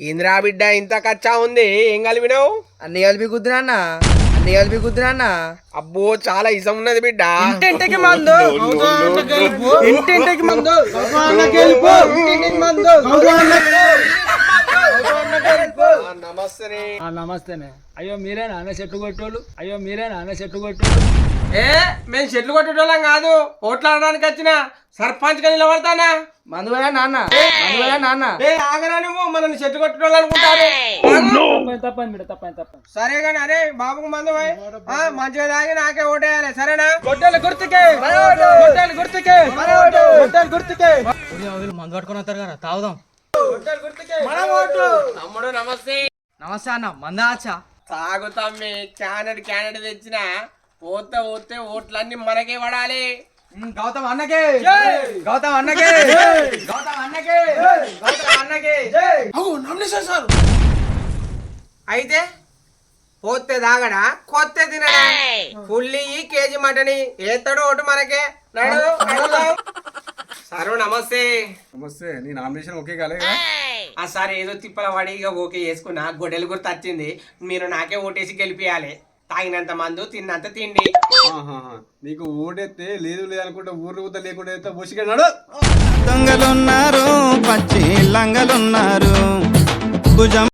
ఏంద్రా బిడ్డ ఇంత కచ్చా ఉంది, ఏం కలిపినావు? అన్ని కలిపి కుద్దునా అన్ని కలిపి కుద్దునా. అబ్బో చాలా ఇసం ఉన్నది బిడ్డ. ఇంటింటికి మందు ఇంటింటికి మందు నమస్తేనే. అయ్యో మీరేనా అన్న చెట్టు కొట్టోళ్ళు? మేము చెట్లు కొట్టేటోళ్ళం కాదు, ఓట్లాడడానికి వచ్చిన సర్పంచ్ గా నిలబడతానా. మందువయ్యా నాన్న ఆగరా నువ్వు, మనల్ని చెట్లు కొట్టేటోళ్ళు అనుకుంటారు. తప్పని సరే గాని అరే బాబుకు మందు మంచిగా తాగి నాకే ఓటేయాలి, సరేనా? మందు పట్టుకొని వస్తారు కదా, తాగుదాం. తమ్ముడు నమస్తే. నమస్తే అన్న, మందా ఆచా తాగుతామ్మి. క్యానెట్ తెచ్చిన పోతే ఓట్లన్నీ మనకే పడాలి. గౌతమ్ అన్నకే గౌతమ్ అన్నకే గౌతమ్ అన్నకే గౌతమ్ అన్నకే. అయితే పోతే తాగడా, కొత్త తినడా? ఫుల్లి కేజీ మటని ఏతాడు ఓటు మనకే. సారు నమస్తే. నమస్తే. నీ నామినేషన్ ఓకే కాలే? సార్ ఏదో తిప్పల వాడి ఇక ఓకే చేసుకున్నా, గొడ్డలు గుర్తు వచ్చింది. మీరు నాకే ఓటేసి గెలిపియాలి. తాగినంత మందు, తిన్నంత తిండి. నీకు ఓటెత్తే లేదు లేదనుకుంటే ఊరు ఊత లేకుండా బొసికెళ్ళాడు. దొంగలున్నారు, పచ్చి లంగలున్నారు, భుజం